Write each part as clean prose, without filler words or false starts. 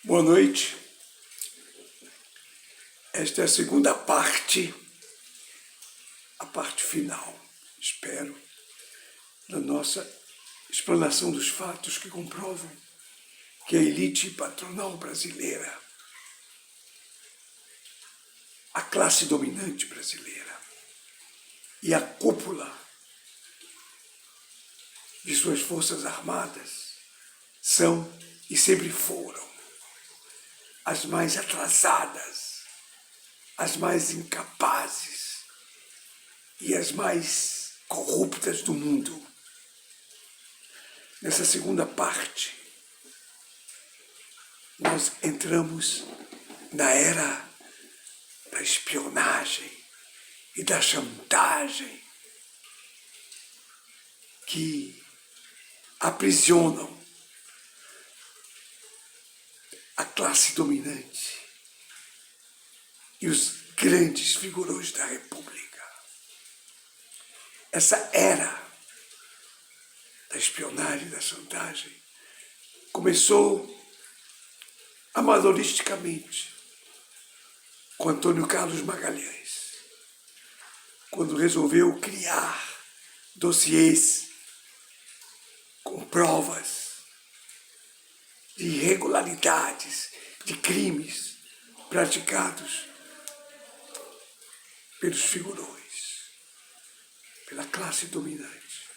Boa noite. Esta é a segunda parte, a parte final, espero, da nossa explanação dos fatos que comprovam que a elite patronal brasileira, a classe dominante brasileira e a cúpula de suas forças armadas são e sempre foram as mais atrasadas, as mais incapazes e as mais corruptas do mundo. Nessa segunda parte, nós entramos na era da espionagem e da chantagem que aprisionam a classe dominante e os grandes figurões da República. Essa era da espionagem e da chantagem começou amadoristicamente com Antônio Carlos Magalhães, quando resolveu criar dossiês com provas de irregularidades, de crimes praticados pelos figurões, pela classe dominante.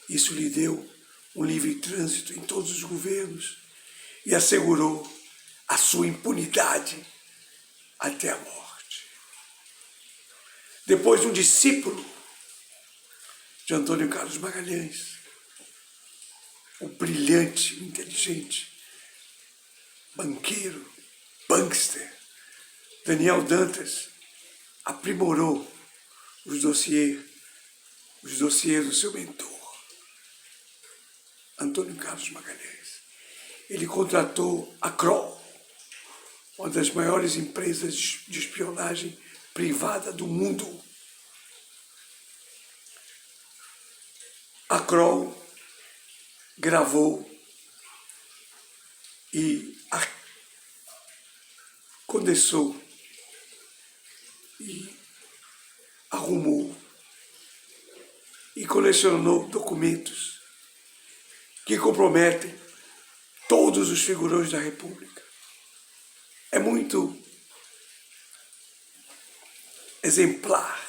Isso lhe deu um livre trânsito em todos os governos e assegurou a sua impunidade até a morte. Depois, um discípulo de Antônio Carlos Magalhães, o brilhante, inteligente, banqueiro, bankster, Daniel Dantas, aprimorou os dossiês do seu mentor, Antônio Carlos Magalhães. Ele contratou a Kroll, uma das maiores empresas de espionagem privada do mundo. A Kroll gravou e condensou e arrumou e colecionou documentos que comprometem todos os figurões da República. É muito exemplar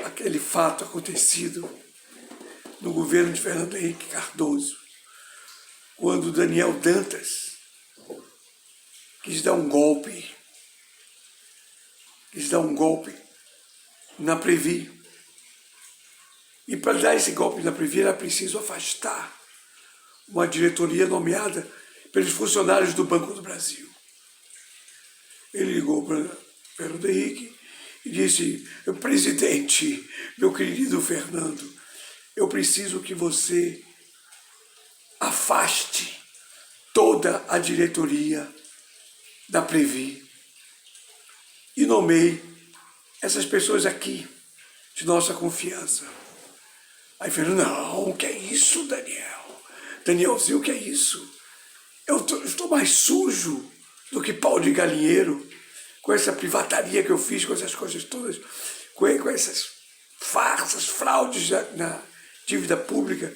aquele fato acontecido no governo de Fernando Henrique Cardoso, quando Daniel Dantas quis dar um golpe na Previ. E para dar esse golpe na Previ era preciso afastar uma diretoria nomeada pelos funcionários do Banco do Brasil. Ele ligou para Fernando Henrique e disse: presidente, meu querido Fernando, eu preciso que você afaste toda a diretoria da Previ e nomeie essas pessoas aqui, de nossa confiança. Aí Fernando: não, o que é isso, Daniel? Danielzinho, o que é isso? Eu estou mais sujo do que pau de galinheiro com essa privataria que eu fiz, com essas coisas todas, com essas farsas, fraudes na dívida pública.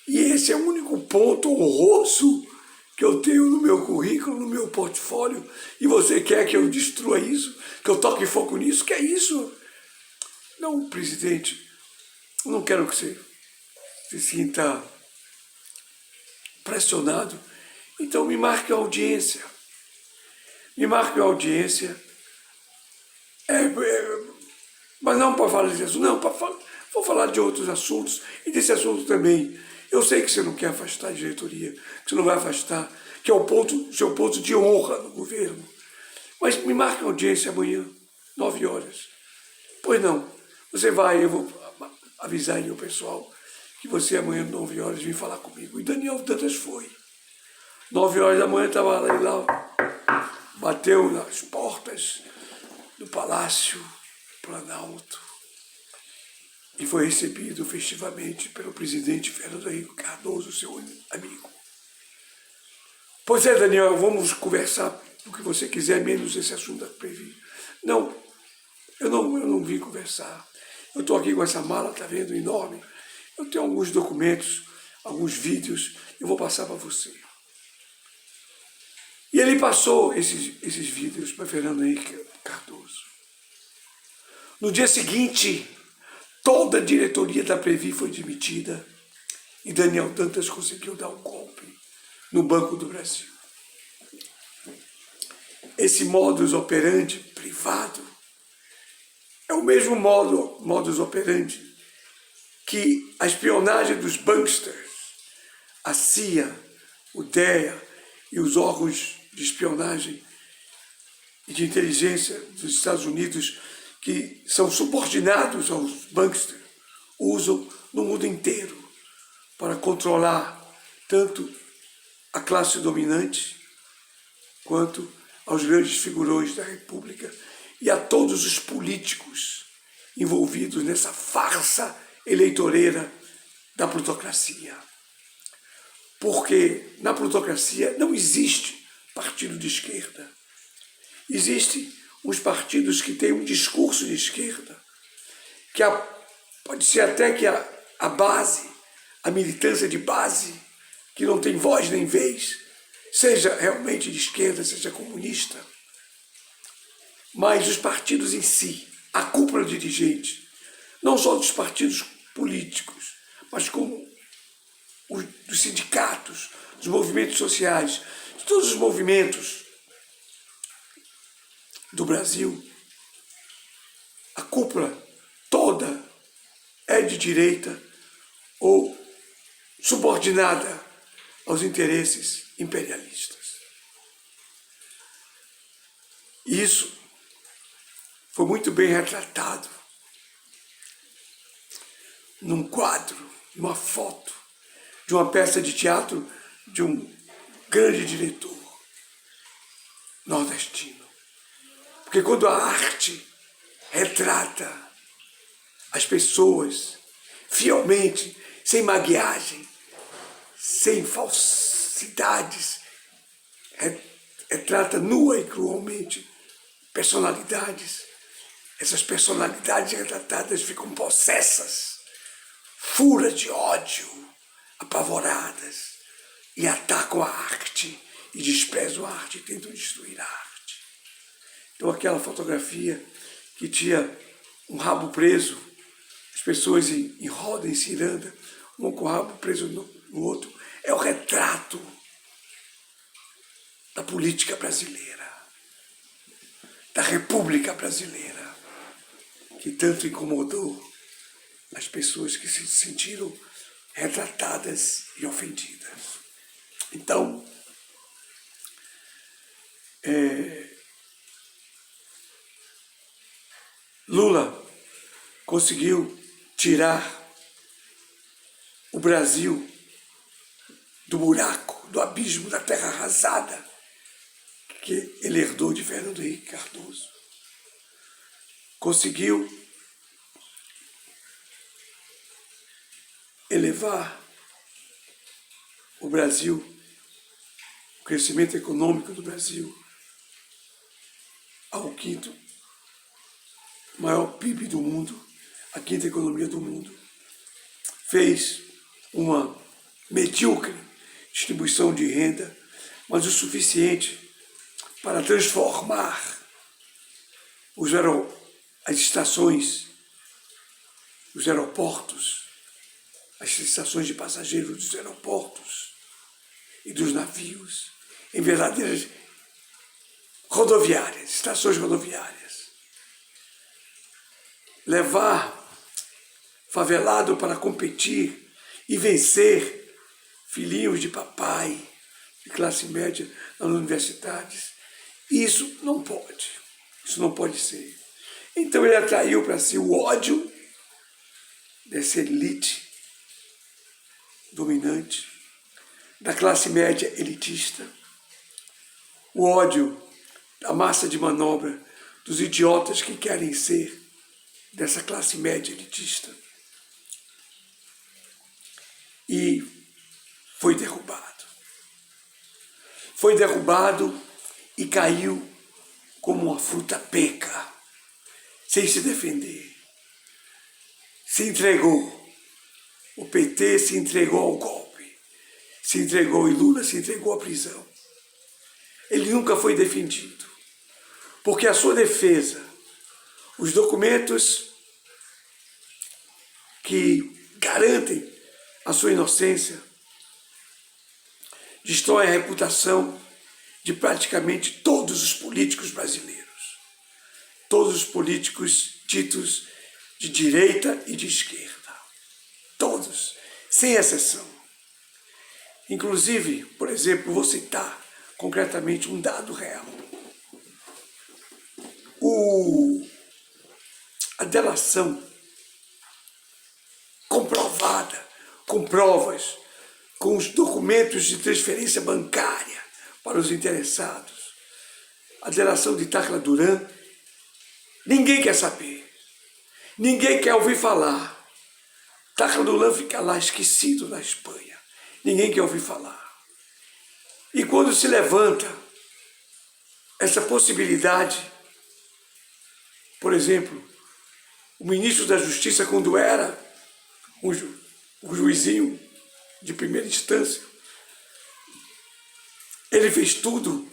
E esse é o único ponto honroso que eu tenho no meu currículo, no meu portfólio, e você quer que eu destrua isso, que eu toque fogo nisso? Que é isso? Não, presidente, eu não quero que você se sinta pressionado, então me marque a audiência. Me marque a audiência, mas não para falar disso, não, vou falar de outros assuntos, e desse assunto também. Eu sei que você não quer afastar a diretoria, que você não vai afastar, que é o seu ponto de honra no governo. Mas me marque a audiência amanhã, 9 horas. Pois não, você vai, eu vou avisar aí o pessoal que você amanhã, 9 horas, vem falar comigo. E Daniel Dantas foi. 9 horas da manhã estava lá, bateu nas portas do Palácio Planalto e foi recebido festivamente pelo presidente Fernando Henrique Cardoso, seu amigo. Pois é, Daniel, vamos conversar do que você quiser, menos esse assunto da Previ. Não, eu não vim conversar. Eu estou aqui com essa mala, tá vendo, enorme. Eu tenho alguns documentos, alguns vídeos, eu vou passar para você. E ele passou esses vídeos para Fernando Henrique Cardoso. No dia seguinte, toda a diretoria da Previ foi demitida e Daniel Dantas conseguiu dar um golpe no Banco do Brasil. Esse modus operandi privado é o mesmo modus operandi que a espionagem dos banksters, a CIA, o DEA e os órgãos de espionagem e de inteligência dos Estados Unidos, que são subordinados aos banksters, usam no mundo inteiro para controlar tanto a classe dominante quanto aos grandes figurões da República e a todos os políticos envolvidos nessa farsa eleitoreira da plutocracia. Porque na plutocracia não existe partido de esquerda. Existem uns partidos que têm um discurso de esquerda, que pode ser até que a base, a militância de base, que não tem voz nem vez, seja realmente de esquerda, seja comunista. Mas os partidos em si, a cúpula dirigente, não só dos partidos políticos, mas como dos sindicatos, dos movimentos sociais, de todos os movimentos do Brasil, a cúpula toda é de direita ou subordinada aos interesses imperialistas. Isso foi muito bem retratado num quadro, numa foto, de uma peça de teatro de um grande diretor nordestino. Porque quando a arte retrata as pessoas fielmente, sem maquiagem, sem falsidades, retrata nua e cruelmente personalidades. Essas personalidades retratadas ficam possessas, furas de ódio, apavoradas, e atacam a arte e desprezam a arte e tentam destruir a arte. Então aquela fotografia que tinha um rabo preso, as pessoas em roda, em ciranda, um com o rabo preso no outro, é o retrato da política brasileira, da República Brasileira, que tanto incomodou as pessoas que se sentiram retratadas e ofendidas. Então, Lula conseguiu tirar o Brasil do buraco, do abismo, da terra arrasada que ele herdou de Fernando Henrique Cardoso. Conseguiu elevar o Brasil, o crescimento econômico do Brasil, ao quinto maior PIB do mundo, a quinta economia do mundo. Fez uma medíocre distribuição de renda, mas o suficiente para transformar as estações, os aeroportos, as estações de passageiros dos aeroportos e dos navios em verdadeiras rodoviárias, estações rodoviárias. Levar favelado para competir e vencer filhinhos de papai, de classe média nas universidades. Isso não pode ser. Então ele atraiu para si o ódio dessa elite dominante, da classe média elitista, o ódio da massa de manobra dos idiotas que querem ser dessa classe média elitista. E foi derrubado. foi derrubado e caiu como uma fruta peca, sem se defender. Se entregou. O PT se entregou ao golpe, se entregou e Lula se entregou à prisão. Ele nunca foi defendido, porque a sua defesa, os documentos que garantem a sua inocência, destroem a reputação de praticamente todos os políticos brasileiros. Todos os políticos ditos de direita e de esquerda. Todos, sem exceção. Inclusive, por exemplo, vou citar concretamente um dado real. A delação comprovada, com provas, com os documentos de transferência bancária para os interessados, a delação de Tacla Duran, ninguém quer saber, ninguém quer ouvir falar. Tacla Duran fica lá esquecido na Espanha, ninguém quer ouvir falar. E quando se levanta essa possibilidade, por exemplo, o ministro da Justiça, quando era o juizinho de primeira instância, ele fez tudo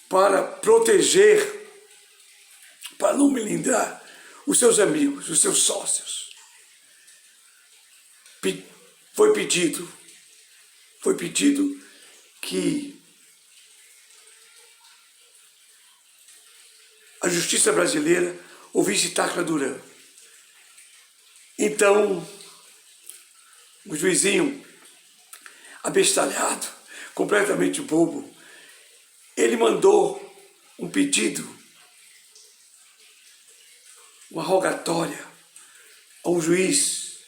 para proteger, para não melindrar os seus amigos, os seus sócios. Foi pedido que a justiça brasileira ouvisse Tacla Duran. Então, o juizinho, abestalhado, completamente bobo, ele mandou um pedido, uma rogatória a um juiz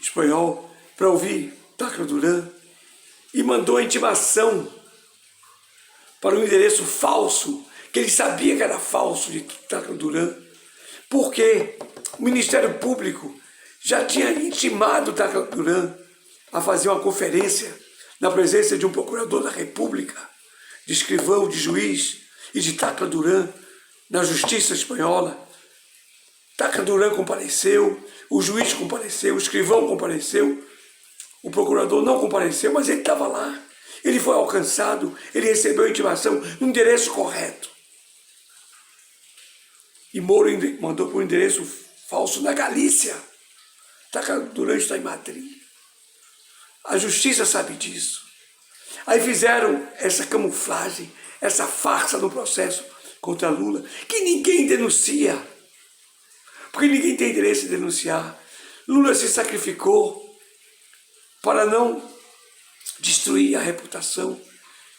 espanhol para ouvir Tacla Duran e mandou a intimação para um endereço falso, que ele sabia que era falso, de Tacla Duran, porque o Ministério Público já tinha intimado Tacla Duran a fazer uma conferência na presença de um procurador da República, de escrivão, de juiz e de Tacla Duran na Justiça Espanhola. Tacla Duran compareceu, o juiz compareceu, o escrivão compareceu, o procurador não compareceu, mas ele estava lá. Ele foi alcançado, ele recebeu a intimação no endereço correto. E Moro mandou para um endereço falso na Galícia. Tacla Duran está em Madrid. A justiça sabe disso. Aí fizeram essa camuflagem, essa farsa no processo contra Lula, que ninguém denuncia, porque ninguém tem interesse em denunciar. Lula se sacrificou para não destruir a reputação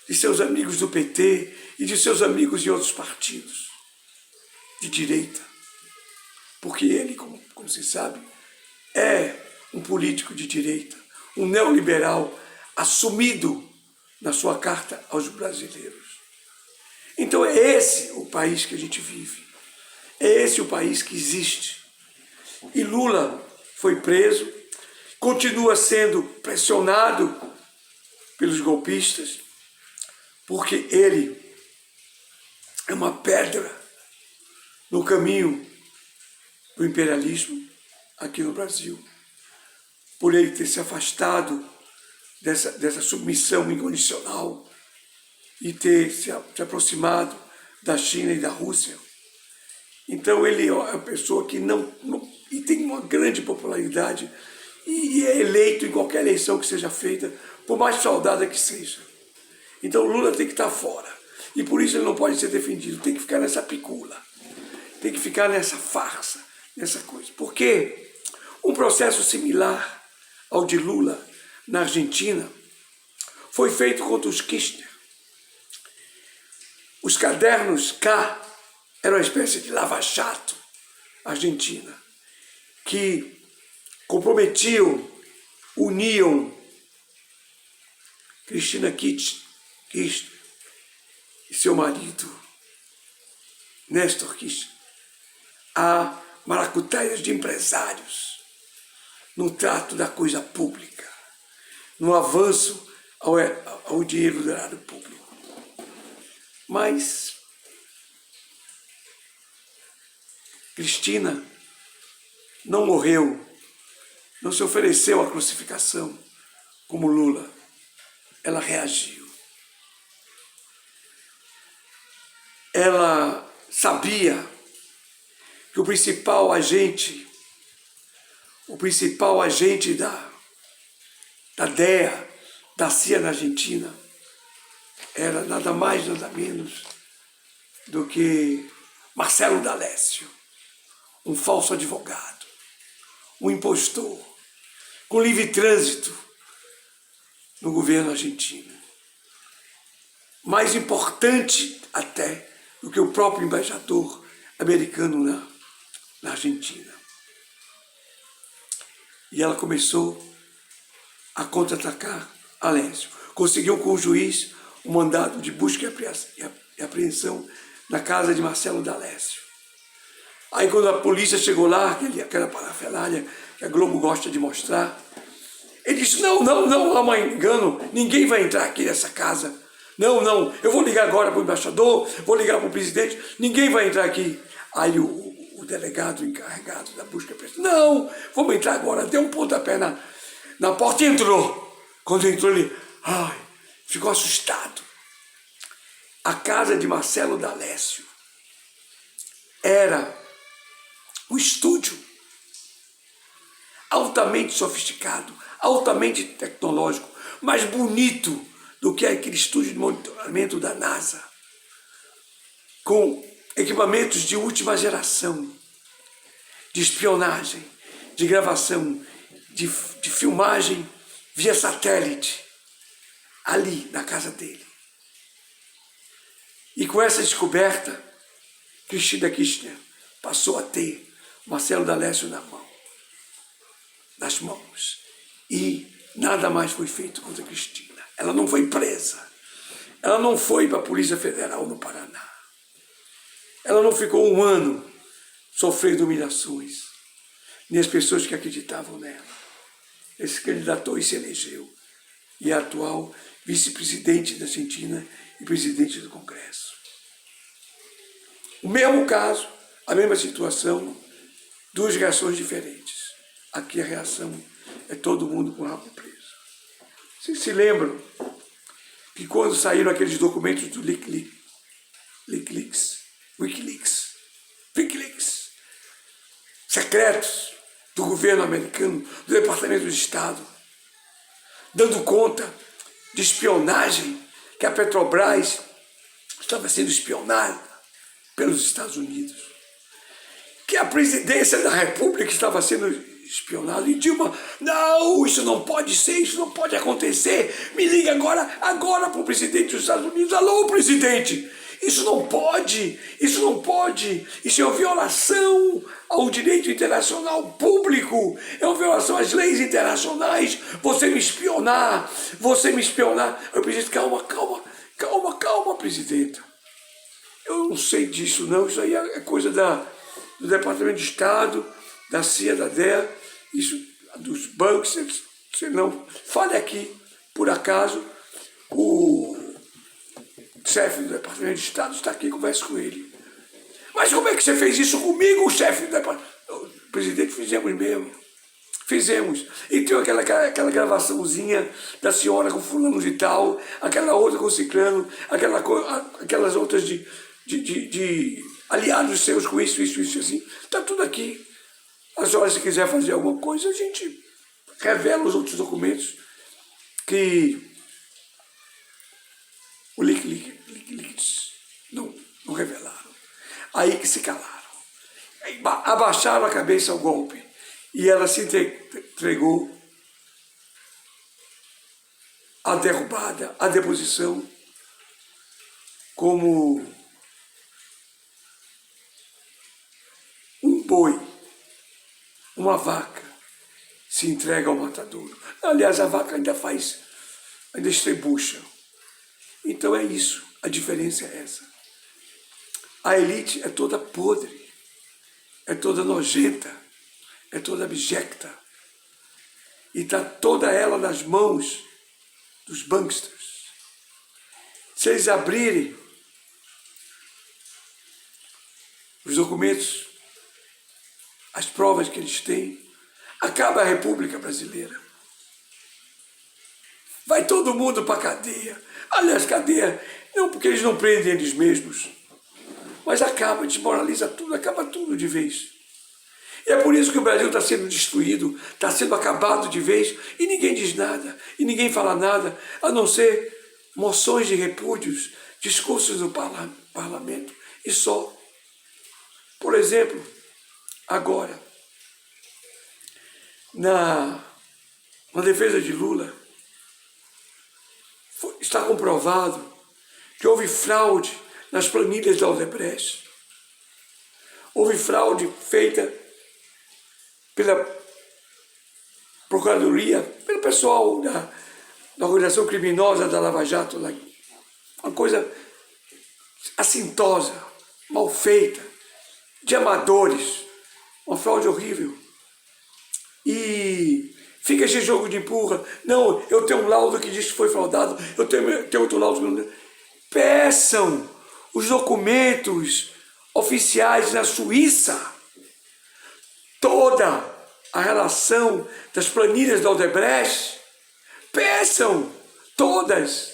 de seus amigos do PT e de seus amigos de outros partidos de direita, porque ele, como se sabe, é um político de direita, um neoliberal assumido na sua carta aos brasileiros. Então é esse o país que a gente vive, é esse o país que existe. E Lula foi preso, continua sendo pressionado pelos golpistas, porque ele é uma pedra no caminho do imperialismo aqui no Brasil, por ele ter se afastado dessa submissão incondicional e ter se aproximado da China e da Rússia. Então ele é uma pessoa que e tem uma grande popularidade e é eleito em qualquer eleição que seja feita, por mais saudada que seja. Então Lula tem que estar fora. E por isso ele não pode ser defendido, tem que ficar nessa picula, tem que ficar nessa farsa, nessa coisa. Porque um processo similar ao de Lula na Argentina foi feito contra os Kirchner. Os cadernos K eram uma espécie de lava-jato argentina, que comprometiam, uniam Cristina Kirchner e seu marido, Néstor Kirchner, a maracutaias de empresários no trato da coisa pública, no avanço ao dinheiro do erário público. Mas Cristina não morreu, não se ofereceu à crucificação como Lula. Ela reagiu. Ela sabia que o principal agente da DEA, da CIA na Argentina, era nada mais, nada menos do que Marcelo D'Alessio, um falso advogado, um impostor, com livre trânsito no governo argentino. Mais importante até do que o próprio embaixador americano na Argentina. E ela começou a contra-atacar Alessio. Conseguiu com o juiz um mandado de busca e apreensão na casa de Marcelo D'Alessio. Aí quando a polícia chegou lá, aquela parafernália que a Globo gosta de mostrar, ele disse, não, há um engano, ninguém vai entrar aqui nessa casa. Não, eu vou ligar agora para o embaixador, vou ligar para o presidente, ninguém vai entrar aqui. Aí o delegado encarregado da busca pensou, não, vamos entrar agora, deu um pontapé na porta e entrou. Quando entrou ele, ficou assustado. A casa de Marcelo D'Alessio era um estúdio altamente sofisticado, altamente tecnológico, mais bonito do que aquele estúdio de monitoramento da NASA, com equipamentos de última geração, de espionagem, de gravação, de filmagem via satélite, ali na casa dele. E com essa descoberta, Cristina Kirchner passou a ter Marcelo D'Alessio nas mãos. E nada mais foi feito contra Cristina. Ela não foi presa. Ela não foi para a Polícia Federal no Paraná. Ela não ficou um ano sofrendo humilhações. Nem as pessoas que acreditavam nela. Ela se candidatou e se elegeu. E é a atual vice-presidente da Argentina e presidente do Congresso. O mesmo caso, a mesma situação, duas reações diferentes. Aqui a reação é todo mundo com o rabo preso. Vocês se lembram que quando saíram aqueles documentos do Wikileaks, secretos do governo americano, do Departamento de Estado, dando conta de espionagem, que a Petrobras estava sendo espionada pelos Estados Unidos, que a presidência da República estava sendo espionada, e Dilma, não, isso não pode ser, isso não pode acontecer, me liga agora para o presidente dos Estados Unidos, alô, presidente, isso não pode, isso é uma violação ao direito internacional público, é uma violação às leis internacionais, você me espionar, eu preciso, calma, presidenta, eu não sei disso não, isso aí é coisa do Departamento de Estado, da CIA, da DEA, isso, dos bancos, você não fale aqui, por acaso, o chefe do Departamento de Estado está aqui, converse com ele. Mas como é que você fez isso comigo, chefe do Departamento? O presidente, fizemos mesmo. Fizemos. E tem aquela gravaçãozinha da senhora com fulano de tal, aquela outra com ciclano, aquelas outras de aliados seus com isso, assim. Está tudo aqui. A senhora, se quiser fazer alguma coisa, a gente revela os outros documentos que o Wikileaks não revelaram. Aí que se calaram. Aí abaixaram a cabeça ao golpe. E ela se entregou à derrubada, à deposição, como um boi, uma vaca, se entrega ao matadouro. Aliás, a vaca ainda estrebucha. Então é isso, a diferença é essa. A elite é toda podre, é toda nojenta, é toda abjecta. E está toda ela nas mãos dos banksters, se eles abrirem os documentos, as provas que eles têm, acaba a República Brasileira. Vai todo mundo para a cadeia. Aliás, cadeia, não porque eles não prendem eles mesmos, mas acaba, desmoraliza tudo, acaba tudo de vez. E é por isso que o Brasil está sendo destruído, está sendo acabado de vez, e ninguém diz nada, e ninguém fala nada, a não ser moções de repúdios, discursos no parlamento, e só. Por exemplo, agora, na defesa de Lula, está comprovado que houve fraude nas planilhas da Odebrecht. Houve fraude feita pela Procuradoria, pelo pessoal da organização criminosa da Lava Jato, uma coisa assintosa, mal feita, de amadores, uma fraude horrível. E fica esse jogo de empurra. Não, eu tenho um laudo que diz que foi fraudado, eu tenho outro laudo que não. Peçam os documentos oficiais na Suíça. Toda a relação das planilhas da Odebrecht. Peçam todas.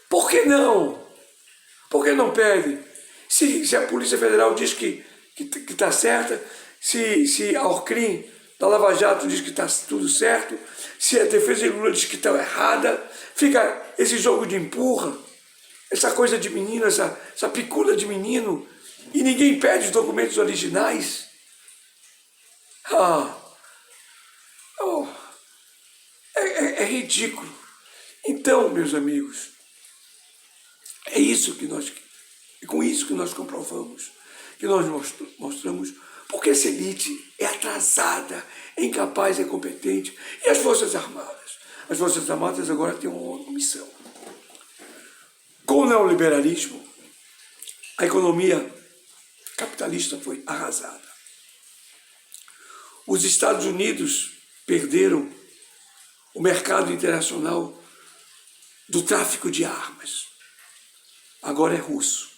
Por que não? Por que não pedem? Se a Polícia Federal diz que está certa, se a Orcrim da Lava Jato diz que está tudo certo, se a defesa de Lula diz que está errada, fica esse jogo de empurra, essa coisa de menino, essa picula de menino, e ninguém pede os documentos originais. É ridículo. Então, meus amigos, é com isso que nós comprovamos, que nós mostramos porque essa elite é atrasada, é incapaz, é incompetente. E as Forças Armadas? As Forças Armadas agora têm uma missão. Com o neoliberalismo, a economia capitalista foi arrasada. Os Estados Unidos perderam o mercado internacional do tráfico de armas. Agora é russo.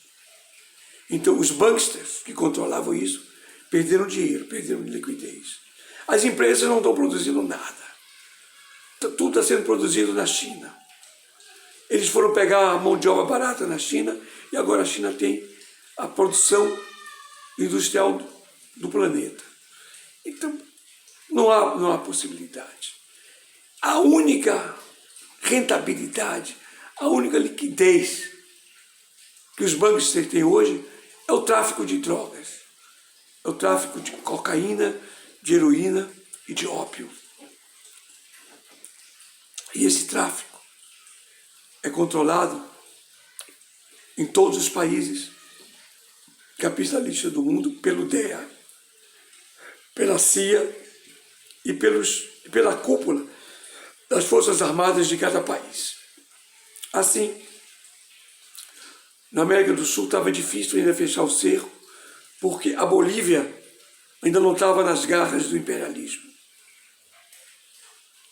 Então, os banksters que controlavam isso perderam dinheiro, perderam liquidez. As empresas não estão produzindo nada. Tudo está sendo produzido na China. Eles foram pegar a mão de obra barata na China e agora a China tem a produção industrial do planeta. Então, não há possibilidade. A única rentabilidade, a única liquidez que os bancos têm hoje é o tráfico de drogas. É o tráfico de cocaína, de heroína e de ópio. E esse tráfico é controlado em todos os países capitalistas do mundo pelo DEA, pela CIA e pela cúpula das Forças Armadas de cada país. Assim, na América do Sul estava difícil ainda fechar o cerco, porque a Bolívia ainda não estava nas garras do imperialismo.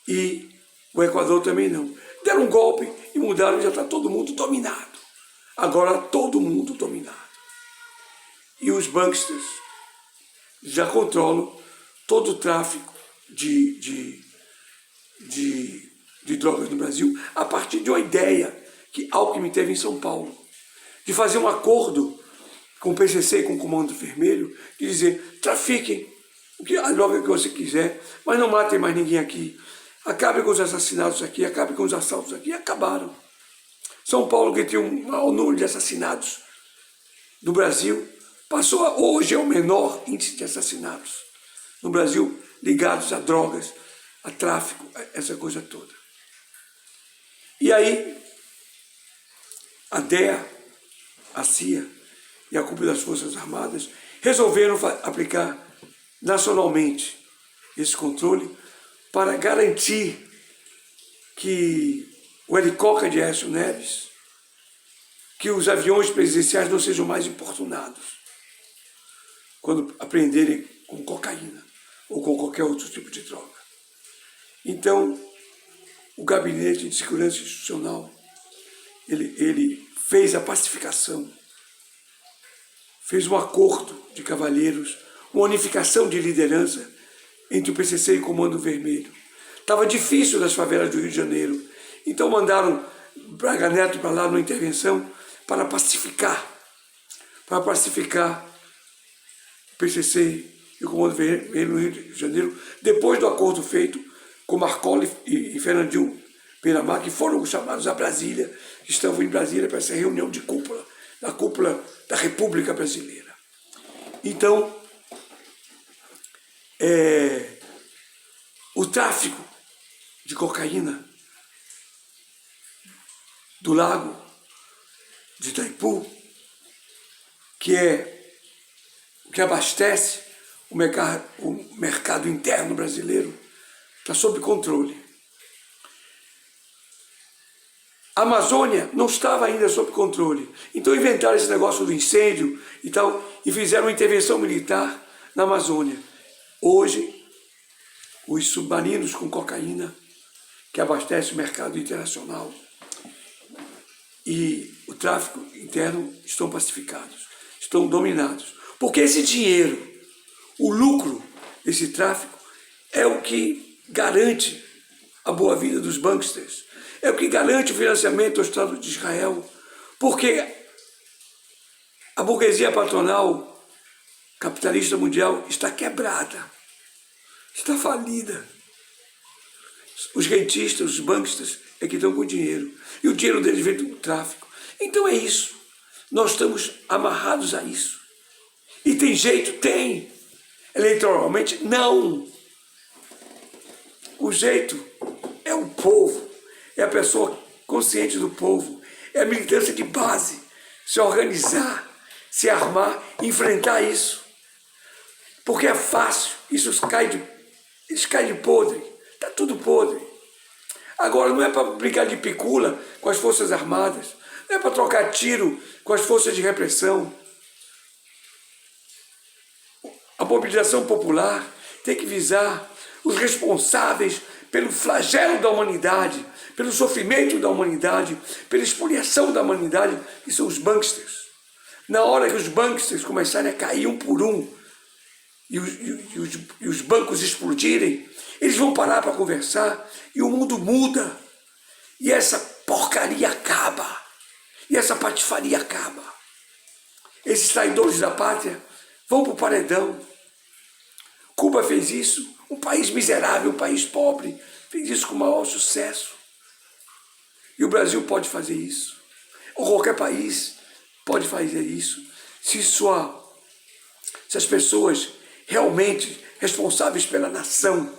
E o Equador também não. Deram um golpe e mudaram, já está todo mundo dominado. Agora todo mundo dominado. E os banksters já controlam todo o tráfico de drogas no Brasil, a partir de uma ideia que Alckmin teve em São Paulo, de fazer um acordo com o PCC e com o Comando Vermelho, de dizer, trafiquem a droga que você quiser, mas não matem mais ninguém aqui. Acabem com os assassinatos aqui, acabem com os assaltos aqui. E acabaram. São Paulo, que tinha um maior número de assassinatos no Brasil, hoje é o menor índice de assassinatos no Brasil ligados a drogas, a tráfico, essa coisa toda. E aí, a DEA, a CIA e a cúpula das Forças Armadas resolveram aplicar nacionalmente esse controle para garantir que o helicóptero de Aécio Neves, que os aviões presidenciais não sejam mais importunados quando apreenderem com cocaína ou com qualquer outro tipo de droga. Então, o Gabinete de Segurança Institucional, ele fez a pacificação, fez um acordo de cavalheiros, uma unificação de liderança entre o PCC e o Comando Vermelho. Estava difícil nas favelas do Rio de Janeiro, então mandaram Braga Neto para lá numa intervenção para pacificar o PCC e o Comando Vermelho no Rio de Janeiro, depois do acordo feito com Marcola e Fernandinho Beiramar, que foram chamados a Brasília, que estavam em Brasília para essa reunião de cúpula, da cúpula da República Brasileira. Então, o tráfico de cocaína do Lago de Itaipu, que é o que abastece o mercado interno brasileiro, está sob controle. A Amazônia não estava ainda sob controle. Então inventaram esse negócio do incêndio e tal, e fizeram uma intervenção militar na Amazônia. Hoje, os submarinos com cocaína, que abastecem o mercado internacional, e o tráfico interno estão pacificados, estão dominados. Porque esse dinheiro, o lucro desse tráfico, é o que garante a boa vida dos banksters, é o que garante o financiamento ao Estado de Israel, porque a burguesia patronal capitalista mundial está quebrada, está falida. Os rentistas, os banksters é que estão com dinheiro, e o dinheiro deles vem do tráfico. Então é isso, nós estamos amarrados a isso. E tem jeito? Tem. Eleitoralmente, não. O jeito é o povo, é a pessoa consciente do povo, é a militância de base, se organizar, se armar, enfrentar isso. Porque é fácil, eles caem de podre, está tudo podre. Agora não é para brigar de picula com as Forças Armadas, não é para trocar tiro com as forças de repressão. A mobilização popular tem que visar os responsáveis pelo flagelo da humanidade, pelo sofrimento da humanidade, pela expoliação da humanidade, que são os banksters. Na hora que os banksters começarem a cair um por um e os bancos explodirem, eles vão parar para conversar e o mundo muda. E essa porcaria acaba. E essa patifaria acaba. Esses traidores da pátria vão para o paredão. Cuba fez isso, um país miserável, um país pobre, fez isso com o maior sucesso. E o Brasil pode fazer isso. Ou qualquer país pode fazer isso. Se as pessoas realmente responsáveis pela nação,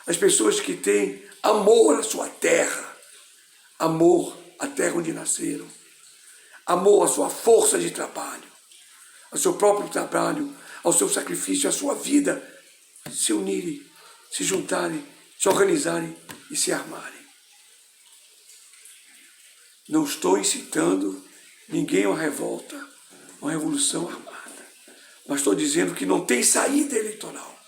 as pessoas que têm amor à sua terra, amor à terra onde nasceram, amor à sua força de trabalho, ao seu próprio trabalho, ao seu sacrifício, à sua vida, se unirem, se juntarem, se organizarem e se armarem. Não estou incitando ninguém a uma revolta, uma revolução armada, mas estou dizendo que não tem saída eleitoral.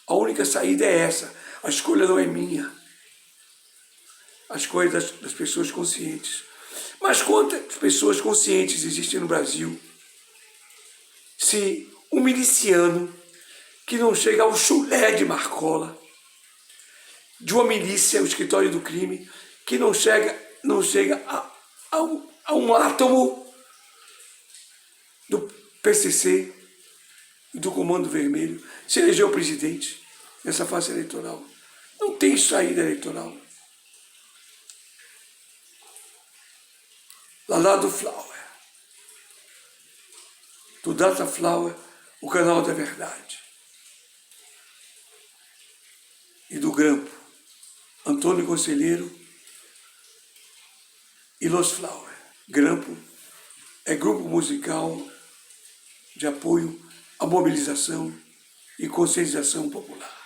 A única saída é essa. A escolha não é minha. A escolha das pessoas conscientes. Mas quantas pessoas conscientes existem no Brasil se um miliciano que não chega ao chulé de Marcola, de uma milícia, o escritório do crime, que não chega a um átomo do PCC e do Comando Vermelho, se elegeu presidente nessa fase eleitoral? Não tem saída eleitoral. Lá do Flower, do Data Flower, o canal da verdade. E do Grampo, Antônio Conselheiro e Los Flower. Grampo é grupo musical de apoio à mobilização e conscientização popular.